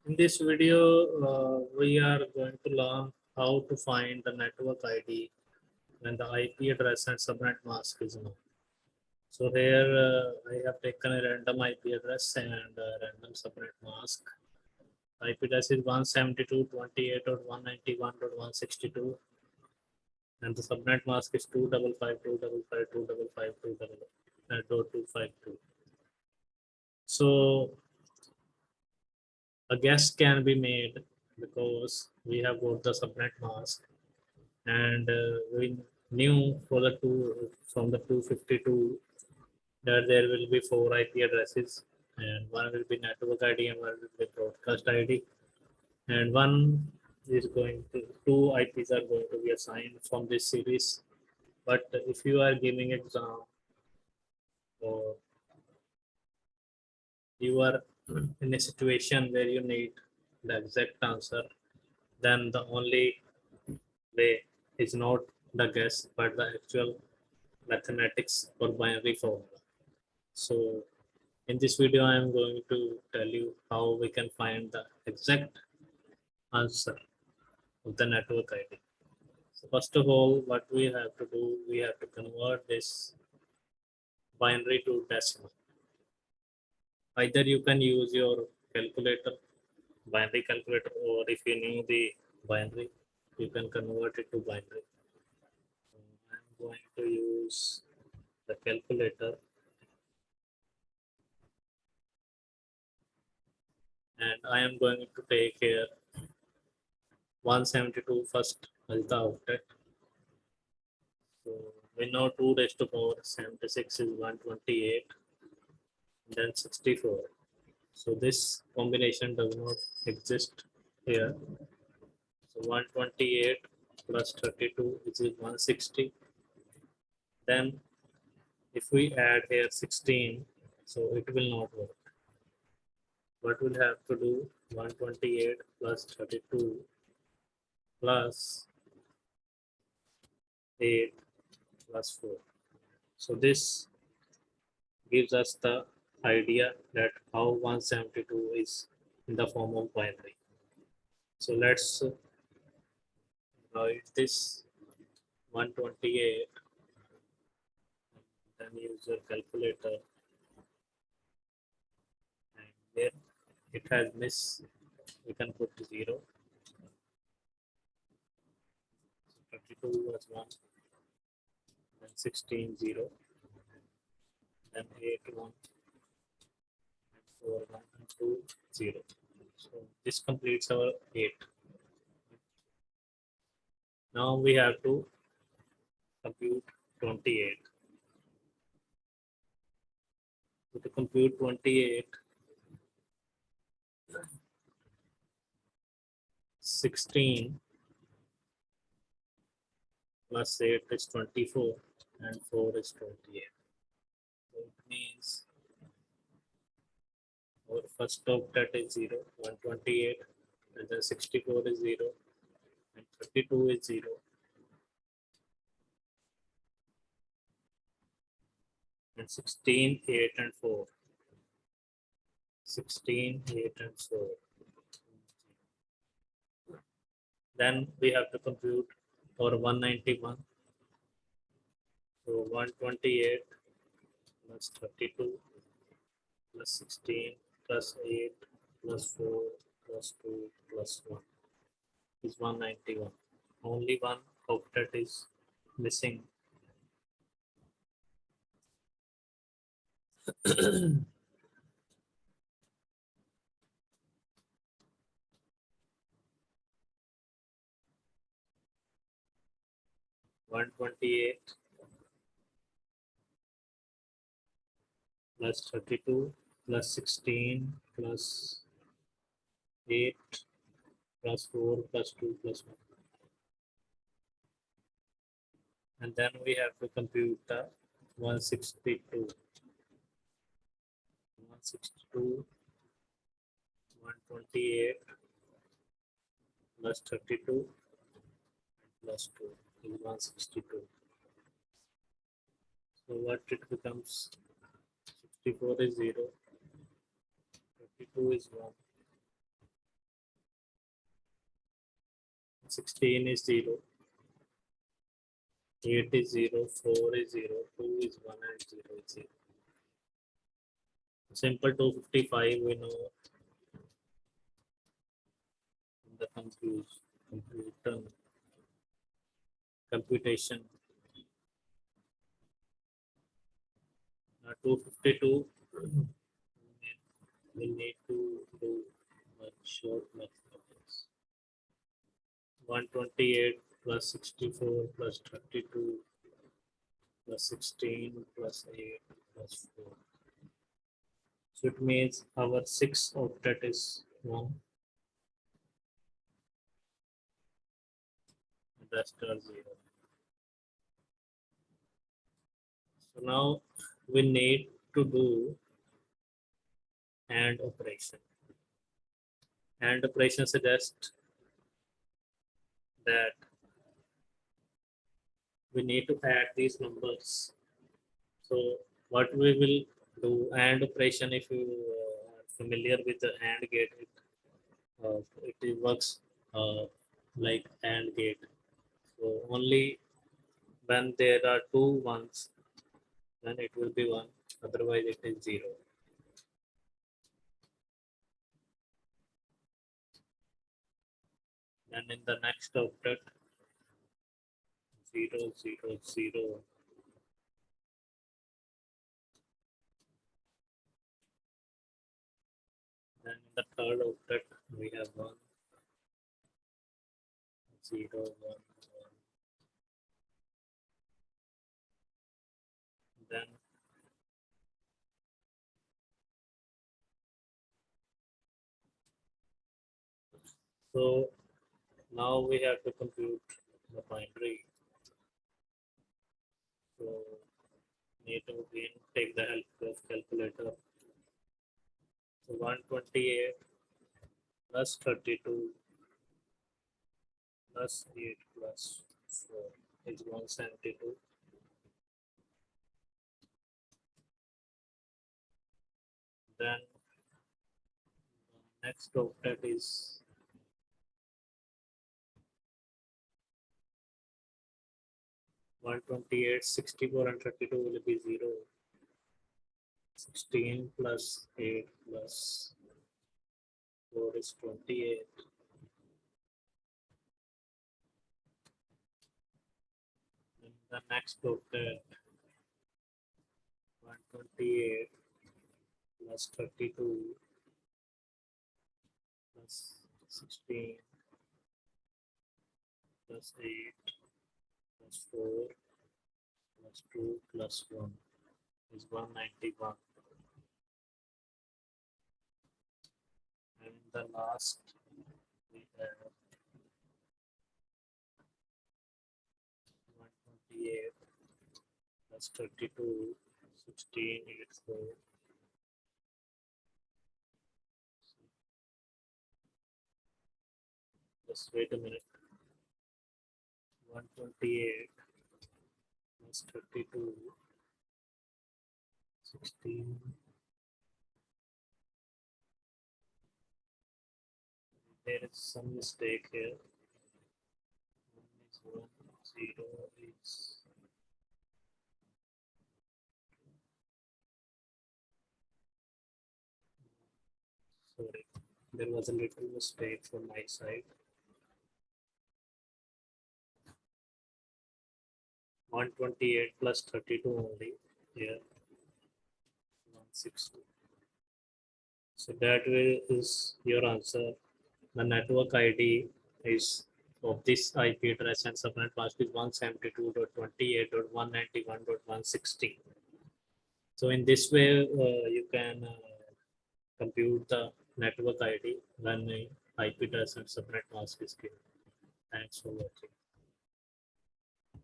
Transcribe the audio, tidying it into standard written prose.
In this video, we are going to learn how to find the network ID when the IP address and subnet mask is known. So here I have taken a random IP address and a random subnet mask. IP address is 172.28.191.162 and the subnet mask is 255.255.255.252. So a guess can be made because we have got the subnet mask and we knew for the from the 252 that there will be 4 IP addresses and one will be network ID and one will be broadcast ID and one is going to 2 IPs are going to be assigned from this series. But if you are giving exam or you are in a situation where you need the exact answer, then the only way is not the guess but the actual mathematics or binary formula. So in this video I am going to tell you how we can find the exact answer of the network ID. So first of all, what we have to do, we have to convert this binary to decimal. Either you can use your calculator, binary calculator, or if you knew the binary, you can convert it to binary. I'm going to use the calculator and I am going to take here 172 first as the outlet. So we know 2 raised to power 76 is 128, then 64. So this combination does not exist here. So 128 plus 32 is 160. Then if we add here 16, so it will not work. What we'll have to do, 128 plus 32 plus 8 plus 4. So this gives us the idea that how 172 is in the form of binary. So let's write this 128 then use your calculator and there it has miss, we can put 0. 32 was 1, then 16 0, then 8 1, and 4 1 and 2 0. So this completes our 8. Now we have to compute 28. So to compute 28, 16 plus 8 is 24 and 4 is 28. So it means our first octet is 0, 128, and then 64 is 0, and 32 is 0. And 16, 8, and 4. 16, 8, and 4. Then we have to compute our 191. So 128 plus 32 plus 16 plus 8 plus 4 plus 2 plus 1 is 191. Only one octet is missing. One 28 plus 32 plus 16 plus 8 plus 4 plus 2 plus 1. And then we have to compute the 162. 162, 128 plus 32 plus 2 is 162. So what it becomes? 64 is 0, 32 is 1, 16 is 0, 8 is 0, 4 is 0, 2 is 1, and 0 is 0. Simple 255 we know in the computation. 252 we need to do one short mathematics. 128 plus 64 plus 32 plus 16 plus 8 plus 4. So it means our 6 octet is 1. Rest are 0. So now we need to do AND operation. AND operation suggests that we need to add these numbers. So what we will do AND operation, if you are familiar with the AND gate, it works like AND gate. So only when there are two ones, then it will be 1, otherwise it is 0. And in the next octet, 0, 0, 0. Then in the third octet, we have 1, 0, 1, 1. Then so now we have to compute the binary. So need to again take the help of calculator. So 128 plus 32 plus 8 plus 4 is 172. Then next octet is 128, 64 and 32 will be 0. 16 plus 8 plus 4 is 28. And the next octet, 128 plus 32 plus 16 plus 8 plus 4 plus 2 plus 1 is 191. And the last we have 128 plus 32, 16, 8, 4. Just wait a minute. 128 plus 32, 16. There is some mistake here. 1 is 1, 0 is. Sorry, there was a little mistake from my side. 128 plus 32 only here. 160. So that way is your answer. The network ID is of this IP address and subnet mask is 172.28.191.160. So in this way, you can compute the network ID when IP address and subnet mask is given. Thanks for watching.